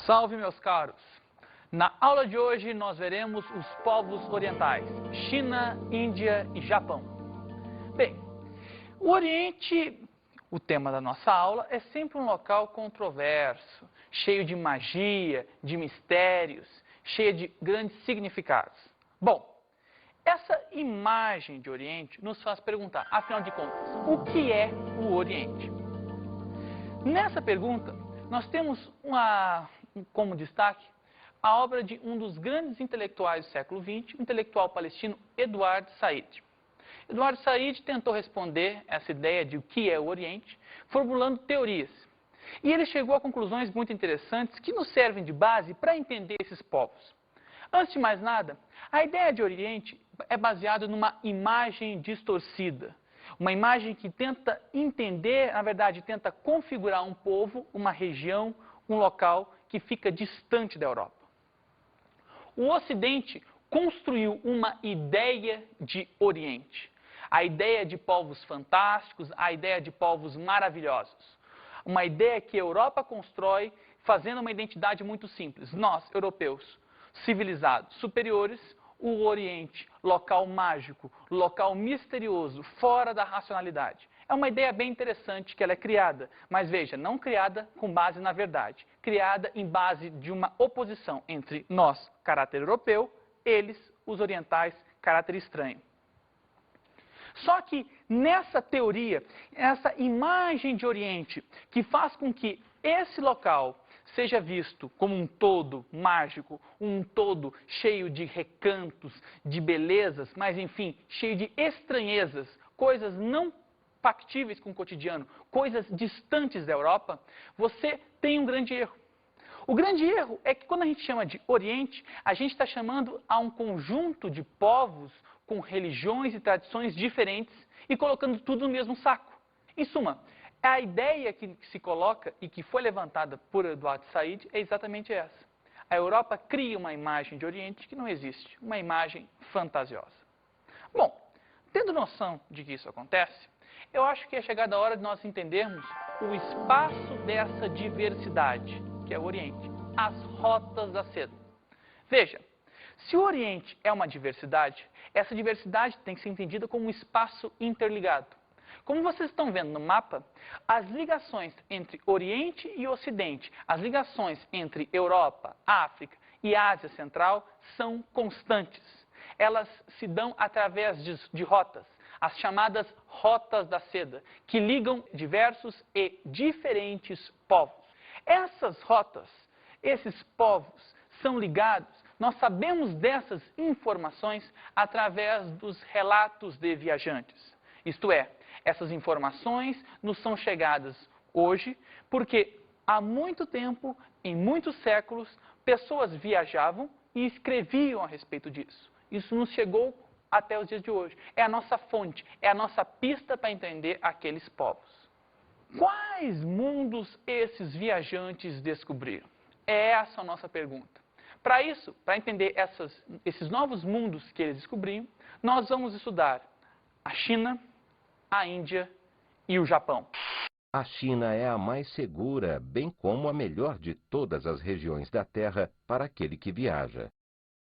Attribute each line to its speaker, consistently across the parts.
Speaker 1: Salve, meus caros! Na aula de hoje nós veremos os povos orientais, China, Índia e Japão. Bem, o Oriente, o tema da nossa aula, é sempre um local controverso, cheio de magia, de mistérios, cheio de grandes significados. Bom, essa imagem de Oriente nos faz perguntar, afinal de contas, o que é o Oriente? Nessa pergunta, nós temos como destaque a obra de um dos grandes intelectuais do século XX, o intelectual palestino Eduard Said. Eduard Said tentou responder essa ideia de o que é o Oriente, formulando teorias. E ele chegou a conclusões muito interessantes que nos servem de base para entender esses povos. Antes de mais nada, a ideia de Oriente é baseada numa imagem distorcida. Uma imagem que tenta entender, na verdade, tenta configurar um povo, uma região, um local que fica distante da Europa. O Ocidente construiu uma ideia de Oriente. A ideia de povos fantásticos, a ideia de povos maravilhosos. Uma ideia que a Europa constrói fazendo uma identidade muito simples. Nós, europeus, civilizados, superiores, o Oriente, local mágico, local misterioso, fora da racionalidade. É uma ideia bem interessante que ela é criada, mas veja, não criada com base na verdade, criada em base de uma oposição entre nós, caráter europeu, eles, os orientais, caráter estranho. Só que nessa teoria, essa imagem de Oriente, que faz com que esse local seja visto como um todo mágico, um todo cheio de recantos, de belezas, mas enfim, cheio de estranhezas, coisas não factíveis com o cotidiano, coisas distantes da Europa, você tem um grande erro. O grande erro é que quando a gente chama de Oriente, a gente está chamando a um conjunto de povos com religiões e tradições diferentes e colocando tudo no mesmo saco. Em suma, a ideia que se coloca e que foi levantada por Eduard Said é exatamente essa. A Europa cria uma imagem de Oriente que não existe, uma imagem fantasiosa. Bom, tendo noção de que isso acontece, eu acho que é chegada a hora de nós entendermos o espaço dessa diversidade, que é o Oriente, as rotas da seda. Veja, se o Oriente é uma diversidade, essa diversidade tem que ser entendida como um espaço interligado. Como vocês estão vendo no mapa, as ligações entre Oriente e Ocidente, as ligações entre Europa, África e Ásia Central são constantes. Elas se dão através de rotas, as chamadas rotas da seda, que ligam diversos e diferentes povos. Essas rotas, esses povos são ligados, nós sabemos dessas informações através dos relatos de viajantes. Isto é, essas informações nos são chegadas hoje porque há muito tempo, em muitos séculos, pessoas viajavam e escreviam a respeito disso. Isso nos chegou até os dias de hoje. É a nossa fonte, é a nossa pista para entender aqueles povos. Quais mundos esses viajantes descobriram? É essa a nossa pergunta. Para isso, para entender esses novos mundos que eles descobriram, nós vamos estudar a China, a Índia e o Japão.
Speaker 2: A China é a mais segura, bem como a melhor de todas as regiões da Terra para aquele que viaja.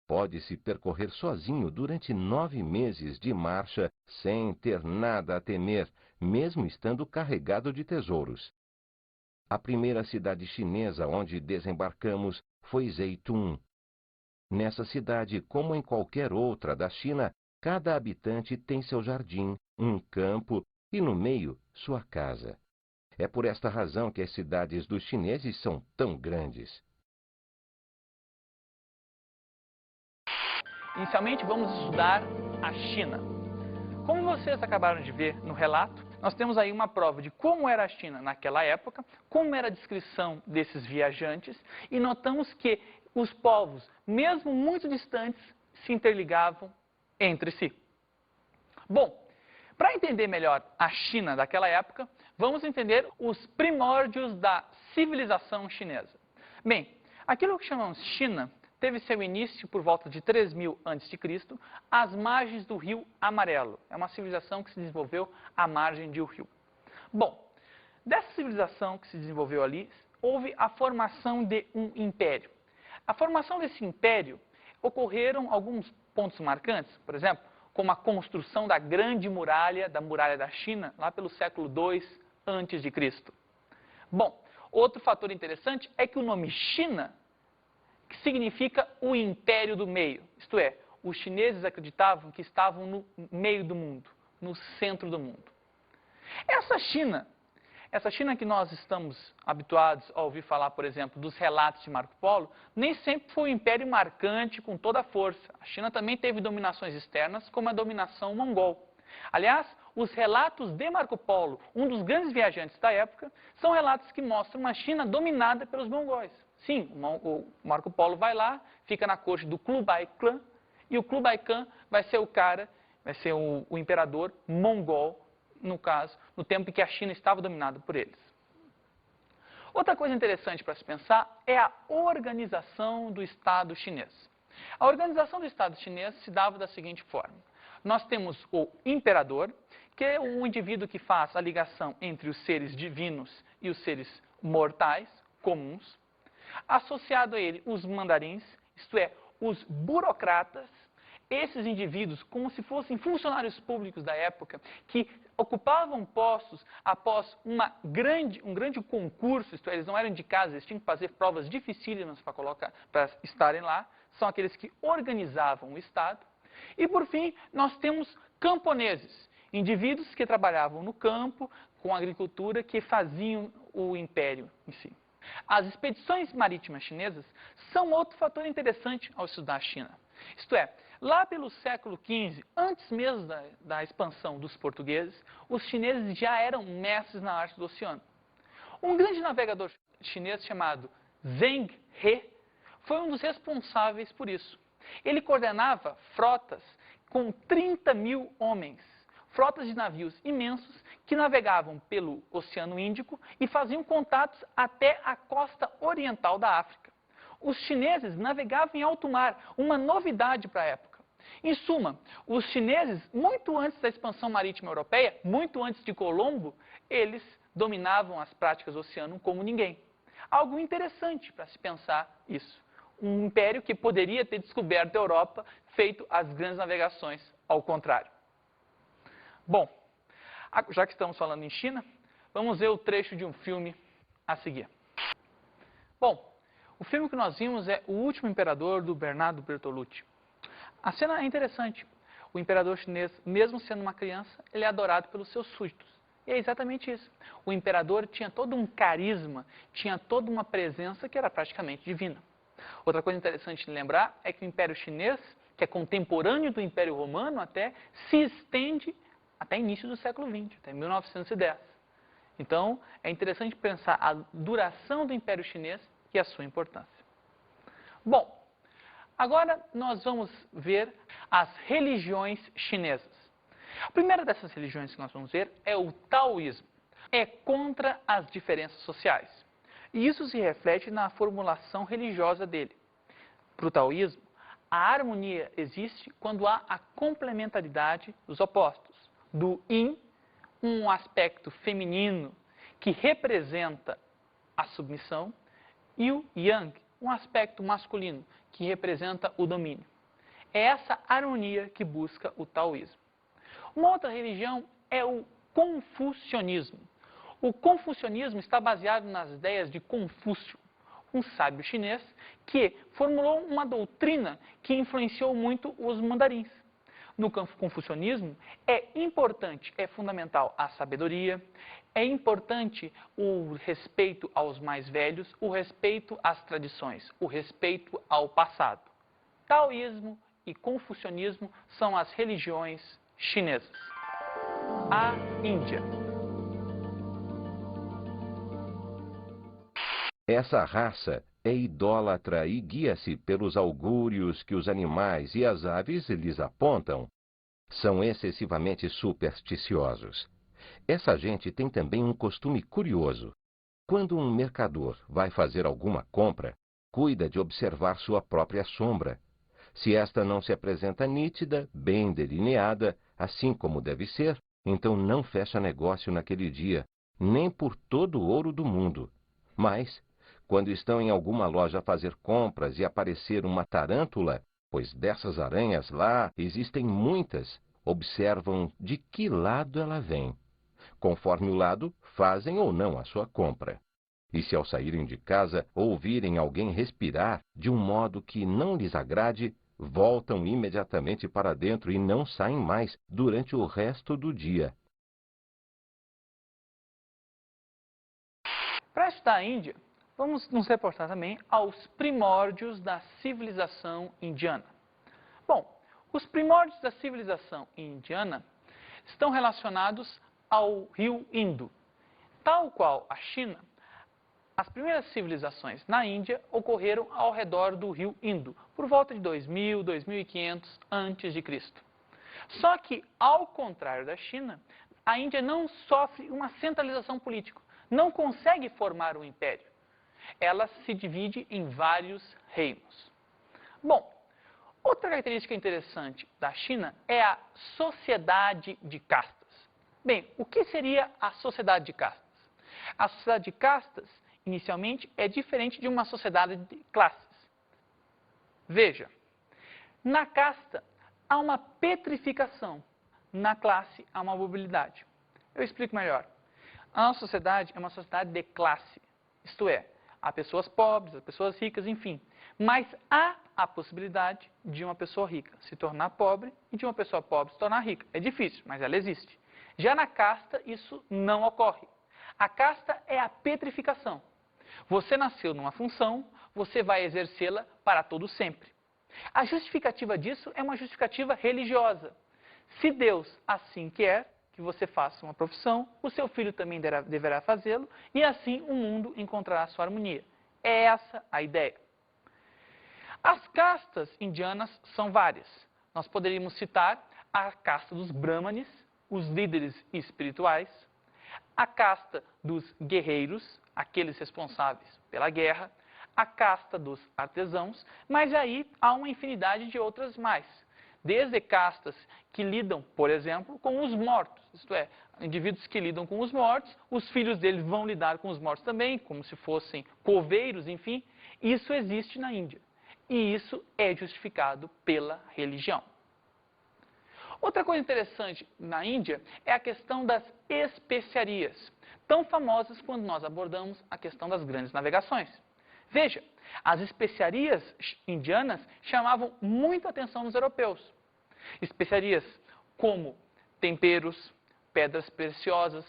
Speaker 2: Pode-se percorrer sozinho durante 9 meses de marcha sem ter nada a temer, mesmo estando carregado de tesouros. A primeira cidade chinesa onde desembarcamos foi Zheitun. Nessa cidade, como em qualquer outra da China, cada habitante tem seu jardim, um campo e, no meio, sua casa. É por esta razão que as cidades dos chineses são tão grandes.
Speaker 1: Inicialmente, vamos estudar a China. Como vocês acabaram de ver no relato, nós temos aí uma prova de como era a China naquela época, como era a descrição desses viajantes, e notamos que os povos, mesmo muito distantes, se interligavam entre si. Bom, para entender melhor a China daquela época, vamos entender os primórdios da civilização chinesa. Bem, aquilo que chamamos China teve seu início por volta de 3000 a.C., às margens do Rio Amarelo. É uma civilização que se desenvolveu à margem de um rio. Bom, dessa civilização que se desenvolveu ali, houve a formação de um império. A formação desse império ocorreram alguns pontos marcantes, por exemplo, como a construção da Grande Muralha, da Muralha da China, lá pelo século II a.C. Bom, outro fator interessante é que o nome China, que significa o império do meio, isto é, os chineses acreditavam que estavam no meio do mundo, no centro do mundo. Essa China que nós estamos habituados a ouvir falar, por exemplo, dos relatos de Marco Polo, nem sempre foi um império marcante com toda a força. A China também teve dominações externas, como a dominação mongol. Aliás, os relatos de Marco Polo, um dos grandes viajantes da época, são relatos que mostram uma China dominada pelos mongóis. Sim, o Marco Polo vai lá, fica na corte do Kublai Khan, e o Kublai Khan vai ser o imperador mongol, no caso, no tempo em que a China estava dominada por eles. Outra coisa interessante para se pensar é a organização do Estado chinês. A organização do Estado chinês se dava da seguinte forma. Nós temos o imperador, que é um indivíduo que faz a ligação entre os seres divinos e os seres mortais, comuns. Associado a ele, os mandarins, isto é, os burocratas, esses indivíduos, como se fossem funcionários públicos da época, que ocupavam postos após um grande concurso, isto é, eles não eram indicados, eles tinham que fazer provas dificílimas para estarem lá, são aqueles que organizavam o Estado. E, por fim, nós temos camponeses, indivíduos que trabalhavam no campo, com a agricultura, que faziam o império em si. As expedições marítimas chinesas são outro fator interessante ao estudar a China. Isto é, lá pelo século XV, antes mesmo da expansão dos portugueses, os chineses já eram mestres na arte do oceano. Um grande navegador chinês chamado Zheng He foi um dos responsáveis por isso. Ele coordenava frotas com 30 mil homens, frotas de navios imensos que navegavam pelo Oceano Índico e faziam contatos até a costa oriental da África. Os chineses navegavam em alto mar, uma novidade para a época. Em suma, os chineses, muito antes da expansão marítima europeia, muito antes de Colombo, eles dominavam as práticas do oceano como ninguém. Algo interessante para se pensar isso. Um império que poderia ter descoberto a Europa, feito as grandes navegações ao contrário. Bom, já que estamos falando em China, vamos ver o trecho de um filme a seguir. Bom, o filme que nós vimos é O Último Imperador, do Bernardo Bertolucci. A cena é interessante. O imperador chinês, mesmo sendo uma criança, ele é adorado pelos seus súditos. E é exatamente isso. O imperador tinha todo um carisma, tinha toda uma presença que era praticamente divina. Outra coisa interessante de lembrar é que o Império Chinês, que é contemporâneo do Império Romano até, se estende até início do século XX, até 1910. Então, é interessante pensar a duração do Império Chinês e a sua importância. Bom, agora nós vamos ver as religiões chinesas. A primeira dessas religiões que nós vamos ver é o taoísmo. É contra as diferenças sociais. E isso se reflete na formulação religiosa dele. Para o taoísmo, a harmonia existe quando há a complementaridade dos opostos. Do yin, um aspecto feminino que representa a submissão, e o yang, um aspecto masculino que representa o domínio. É essa harmonia que busca o taoísmo. Uma outra religião é o confucionismo. O confucionismo está baseado nas ideias de Confúcio, um sábio chinês que formulou uma doutrina que influenciou muito os mandarins. No confucionismo é importante, é fundamental a sabedoria, é importante o respeito aos mais velhos, o respeito às tradições, o respeito ao passado. Taoísmo e confucionismo são as religiões chinesas. A Índia.
Speaker 2: Essa raça é idólatra e guia-se pelos augúrios que os animais e as aves lhes apontam. São excessivamente supersticiosos. Essa gente tem também um costume curioso. Quando um mercador vai fazer alguma compra, cuida de observar sua própria sombra. Se esta não se apresenta nítida, bem delineada, assim como deve ser, então não fecha negócio naquele dia, nem por todo o ouro do mundo. Mas, Quando estão em alguma loja a fazer compras e aparecer uma tarântula, pois dessas aranhas lá existem muitas, observam de que lado ela vem. Conforme o lado, fazem ou não a sua compra. E se ao saírem de casa ouvirem alguém respirar de um modo que não lhes agrade, voltam imediatamente para dentro e não saem mais durante o resto do dia.
Speaker 1: Para estudar a Índia, vamos nos reportar também aos primórdios da civilização indiana. Bom, os primórdios da civilização indiana estão relacionados ao rio Indo. Tal qual a China, as primeiras civilizações na Índia ocorreram ao redor do rio Indo, por volta de 2000, 2500 a.C. Só que, ao contrário da China, a Índia não sofre uma centralização política, não consegue formar um império. Ela se divide em vários reinos. Bom, outra característica interessante da China é a sociedade de castas. Bem, o que seria a sociedade de castas? A sociedade de castas, inicialmente, é diferente de uma sociedade de classes. Veja, na casta há uma petrificação, na classe há uma mobilidade. Eu explico melhor. A nossa sociedade é uma sociedade de classe, isto é, há pessoas pobres, há pessoas ricas, enfim. Mas há a possibilidade de uma pessoa rica se tornar pobre e de uma pessoa pobre se tornar rica. É difícil, mas ela existe. Já na casta, isso não ocorre. A casta é a petrificação. Você nasceu numa função, você vai exercê-la para todo sempre. A justificativa disso é uma justificativa religiosa. Se Deus assim quer que você faça uma profissão, o seu filho também deverá fazê-lo, e assim o mundo encontrará sua harmonia. É essa a ideia. As castas indianas são várias. Nós poderíamos citar a casta dos brahmanes, os líderes espirituais, a casta dos guerreiros, aqueles responsáveis pela guerra, a casta dos artesãos, mas aí há uma infinidade de outras mais. Desde castas que lidam, por exemplo, com os mortos, isto é, indivíduos que lidam com os mortos, os filhos deles vão lidar com os mortos também, como se fossem coveiros, enfim. Isso existe na Índia. E isso é justificado pela religião. Outra coisa interessante na Índia é a questão das especiarias, tão famosas quando nós abordamos a questão das grandes navegações. Veja, as especiarias indianas chamavam muita atenção dos europeus. Especiarias como temperos, pedras preciosas,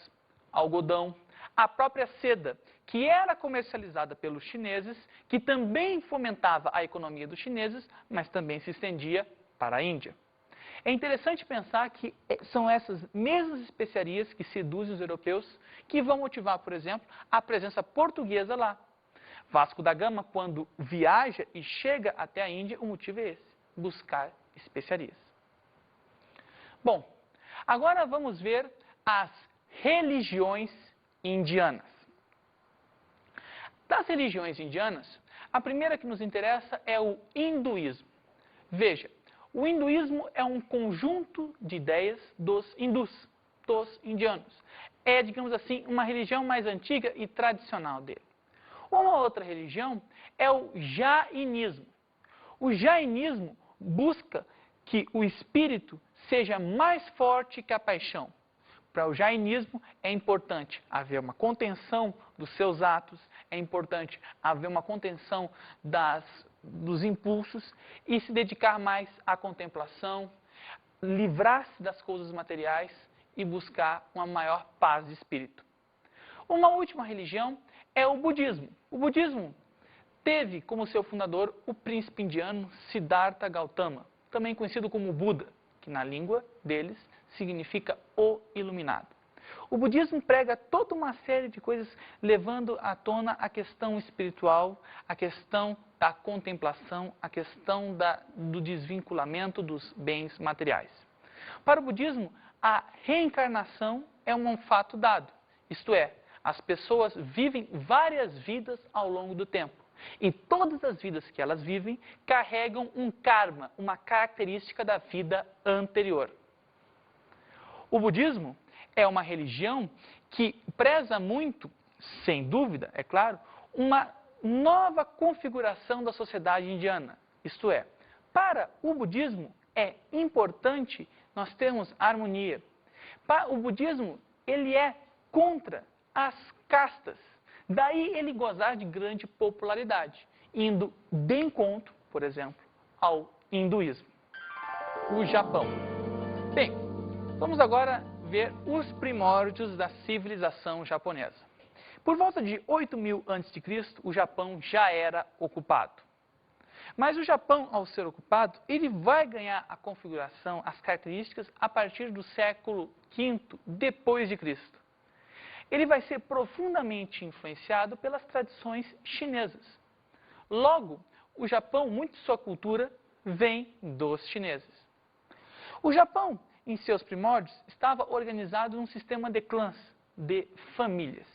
Speaker 1: algodão, a própria seda, que era comercializada pelos chineses, que também fomentava a economia dos chineses, mas também se estendia para a Índia. É interessante pensar que são essas mesmas especiarias que seduzem os europeus que vão motivar, por exemplo, a presença portuguesa lá. Vasco da Gama, quando viaja e chega até a Índia, o motivo é esse, buscar especiarias. Bom, agora vamos ver as religiões indianas. Das religiões indianas, a primeira que nos interessa é o hinduísmo. Veja, o hinduísmo é um conjunto de ideias dos hindus, dos indianos. É, digamos assim, uma religião mais antiga e tradicional dele. Uma outra religião é o jainismo. O jainismo busca que o espírito seja mais forte que a paixão. Para o jainismo é importante haver uma contenção dos seus atos, é importante haver uma contenção dos impulsos e se dedicar mais à contemplação, livrar-se das coisas materiais e buscar uma maior paz de espírito. Uma última religião é o budismo. O budismo teve como seu fundador o príncipe indiano Siddhartha Gautama, também conhecido como Buda, que na língua deles significa o iluminado. O budismo prega toda uma série de coisas levando à tona a questão espiritual, a questão da contemplação, a questão do desvinculamento dos bens materiais. Para o budismo, a reencarnação é um fato dado, isto é, as pessoas vivem várias vidas ao longo do tempo. E todas as vidas que elas vivem carregam um karma, uma característica da vida anterior. O budismo é uma religião que preza muito, sem dúvida, é claro, uma nova configuração da sociedade indiana. Isto é, para o budismo é importante nós termos harmonia. O budismo, ele é contra as castas. Daí ele gozar de grande popularidade, indo de encontro, por exemplo, ao hinduísmo. O Japão. Bem, vamos agora ver os primórdios da civilização japonesa. Por volta de 8.000 a.C., o Japão já era ocupado. Mas o Japão, ao ser ocupado, ele vai ganhar a configuração, as características, a partir do século V depois de Cristo. Ele vai ser profundamente influenciado pelas tradições chinesas. Logo, o Japão, muito de sua cultura, vem dos chineses. O Japão, em seus primórdios, estava organizado num sistema de clãs, de famílias.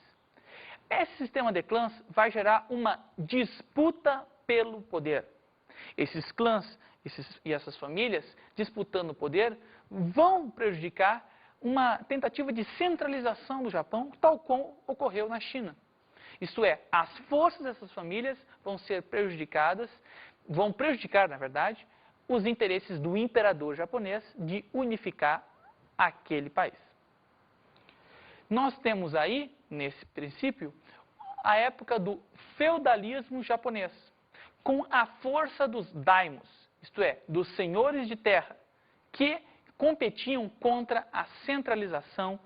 Speaker 1: Esse sistema de clãs vai gerar uma disputa pelo poder. Esses clãs e essas famílias, disputando o poder, vão prejudicar uma tentativa de centralização do Japão, tal como ocorreu na China. Isto é, as forças dessas famílias vão ser prejudicadas, vão prejudicar, na verdade, os interesses do imperador japonês de unificar aquele país. Nós temos aí, nesse princípio, a época do feudalismo japonês, com a força dos daimos, isto é, dos senhores de terra, que competiam contra a centralização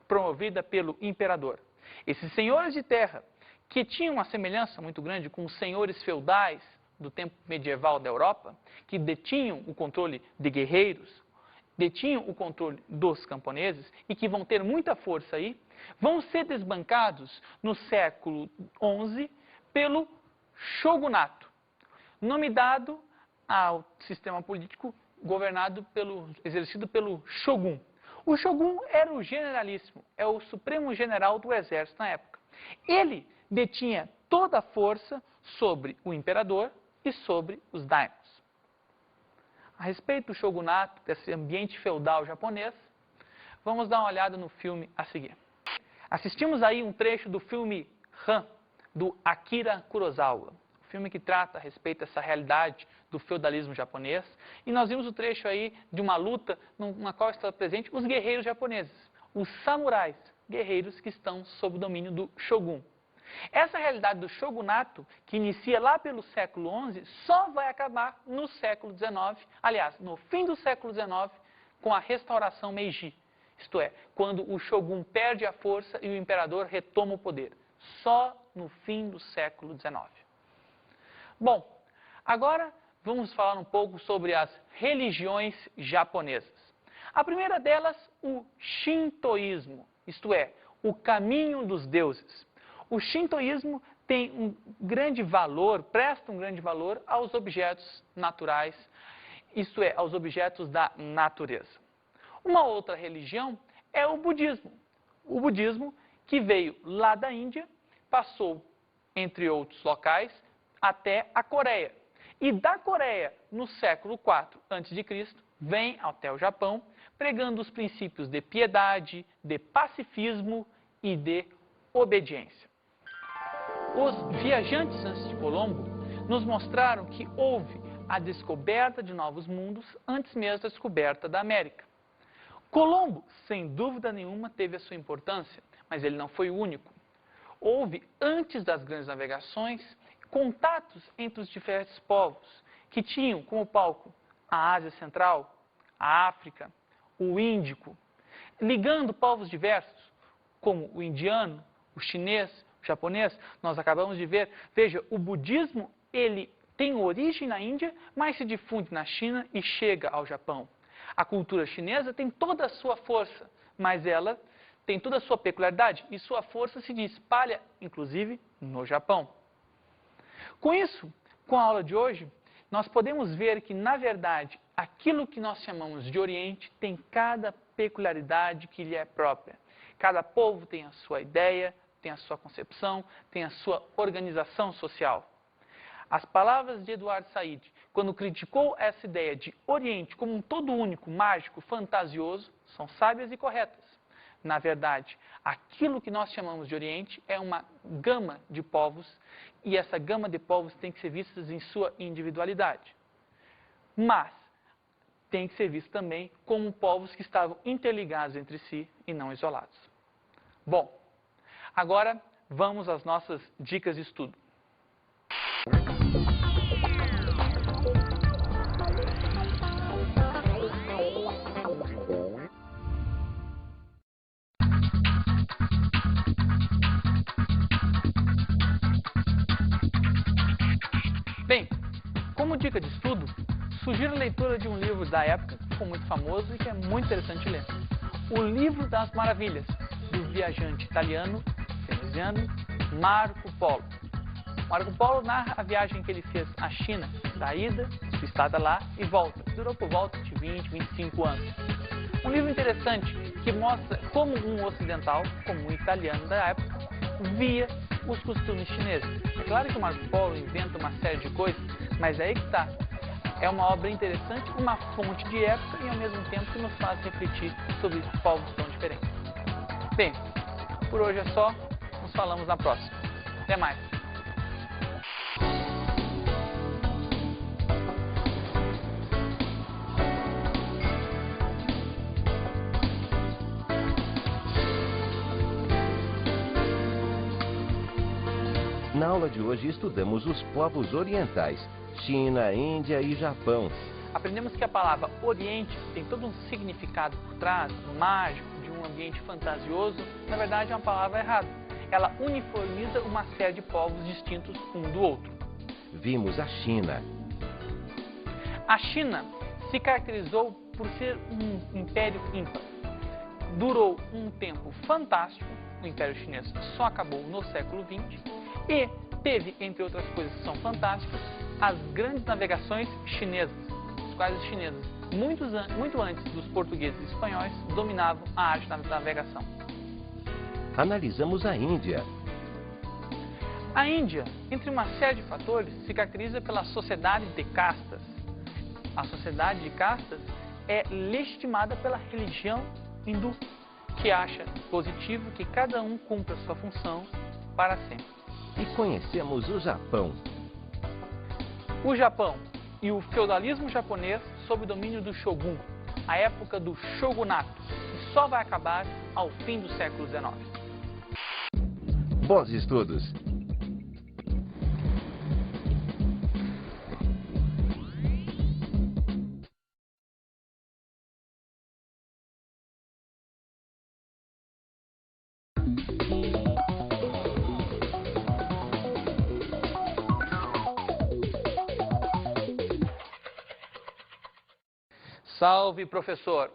Speaker 1: promovida pelo imperador. Esses senhores de terra, que tinham uma semelhança muito grande com os senhores feudais do tempo medieval da Europa, que detinham o controle de guerreiros, detinham o controle dos camponeses e que vão ter muita força aí, vão ser desbancados no século XI pelo shogunato, nome dado ao sistema político exercido pelo shogun. O shogun era o generalíssimo, é o supremo general do exército na época. Ele detinha toda a força sobre o imperador e sobre os daimons. A respeito do shogunato, desse ambiente feudal japonês, vamos dar uma olhada no filme a seguir. Assistimos aí um trecho do filme Han, do Akira Kurosawa. Filme que trata a respeito dessa realidade do feudalismo japonês. E nós vimos o trecho aí de uma luta na qual estão presentes os guerreiros japoneses, os samurais, guerreiros que estão sob o domínio do shogun. Essa realidade do shogunato, que inicia lá pelo século XI, só vai acabar no século XIX, aliás, no fim do século XIX, com a restauração Meiji. Isto é, quando o shogun perde a força e o imperador retoma o poder. Só no fim do século XIX. Bom, agora vamos falar um pouco sobre as religiões japonesas. A primeira delas, o shintoísmo, isto é, o caminho dos deuses. O shintoísmo tem um grande valor, presta um grande valor aos objetos naturais, isto é, aos objetos da natureza. Uma outra religião é o budismo. O budismo que veio lá da Índia, passou, entre outros locais, até a Coreia. E da Coreia, no século IV a.C., vem até o Japão, pregando os princípios de piedade, de pacifismo e de obediência. Os viajantes antes de Colombo nos mostraram que houve a descoberta de novos mundos antes mesmo da descoberta da América. Colombo, sem dúvida nenhuma, teve a sua importância, mas ele não foi o único. Houve, antes das grandes navegações, contatos entre os diferentes povos, que tinham como palco a Ásia Central, a África, o Índico, ligando povos diversos, como o indiano, o chinês, o japonês. Nós acabamos de ver, veja, o budismo, ele tem origem na Índia, mas se difunde na China e chega ao Japão. A cultura chinesa tem toda a sua força, mas ela tem toda a sua peculiaridade e sua força se espalha, inclusive, no Japão. Com isso, com a aula de hoje, nós podemos ver que, na verdade, aquilo que nós chamamos de Oriente tem cada peculiaridade que lhe é própria. Cada povo tem a sua ideia, tem a sua concepção, tem a sua organização social. As palavras de Eduardo Said, quando criticou essa ideia de Oriente como um todo único, mágico, fantasioso, são sábias e corretas. Na verdade, aquilo que nós chamamos de Oriente é uma gama de povos e essa gama de povos tem que ser vista em sua individualidade. Mas tem que ser visto também como povos que estavam interligados entre si e não isolados. Bom, agora vamos às nossas dicas de estudo. Bem, como dica de estudo, sugiro a leitura de um livro da época que ficou muito famoso e que é muito interessante ler. O Livro das Maravilhas, do viajante italiano, veneziano, Marco Polo. Marco Polo narra a viagem que ele fez à China, da ida, sua estada lá e volta. Durou por volta de 20, 25 anos. Um livro interessante que mostra como um ocidental, como um italiano da época, via os costumes chineses. É claro que o Marco Polo inventa uma série de coisas, mas é aí que está. É uma obra interessante, uma fonte de época e ao mesmo tempo que nos faz refletir sobre povos tão diferentes. Bem, por hoje é só, nos falamos na próxima. Até mais!
Speaker 2: Na aula de hoje estudamos os povos orientais, China, Índia e Japão.
Speaker 1: Aprendemos que a palavra Oriente tem todo um significado por trás, mágico, de um ambiente fantasioso. Na verdade, é uma palavra errada. Ela uniformiza uma série de povos distintos um do outro.
Speaker 2: Vimos a China.
Speaker 1: A China se caracterizou por ser um império ímpar. Durou um tempo fantástico, o Império Chinês só acabou no século XX, e teve, entre outras coisas que são fantásticas, as grandes navegações chinesas, as quais os chineses, muito antes dos portugueses e espanhóis, dominavam a arte da navegação.
Speaker 2: Analisamos a Índia.
Speaker 1: A Índia, entre uma série de fatores, se caracteriza pela sociedade de castas. A sociedade de castas é legitimada pela religião hindu, que acha positivo que cada um cumpra sua função para sempre.
Speaker 2: E conhecemos o Japão.
Speaker 1: O Japão e o feudalismo japonês sob o domínio do Shogun, a época do Shogunato, que só vai acabar ao fim do século XIX.
Speaker 2: Bons estudos!
Speaker 1: Salve, professor!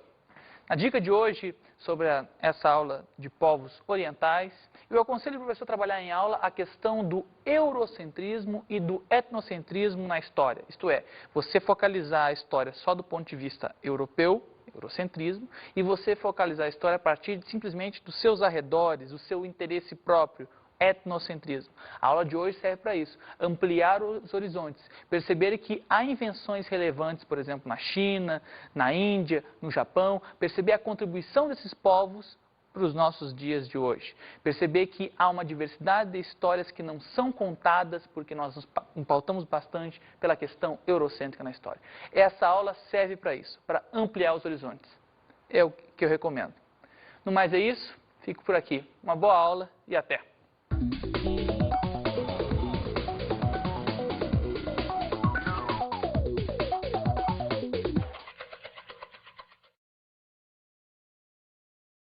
Speaker 1: Na dica de hoje, sobre essa aula de povos orientais, eu aconselho o professor a trabalhar em aula a questão do eurocentrismo e do etnocentrismo na história. Isto é, você focalizar a história só do ponto de vista europeu, eurocentrismo, e você focalizar a história a partir simplesmente dos seus arredores, do seu interesse próprio, etnocentrismo. A aula de hoje serve para isso, ampliar os horizontes, perceber que há invenções relevantes, por exemplo, na China, na Índia, no Japão, perceber a contribuição desses povos para os nossos dias de hoje. Perceber que há uma diversidade de histórias que não são contadas porque nós nos pautamos bastante pela questão eurocêntrica na história. Essa aula serve para isso, para ampliar os horizontes. É o que eu recomendo. No mais é isso, fico por aqui. Uma boa aula e até!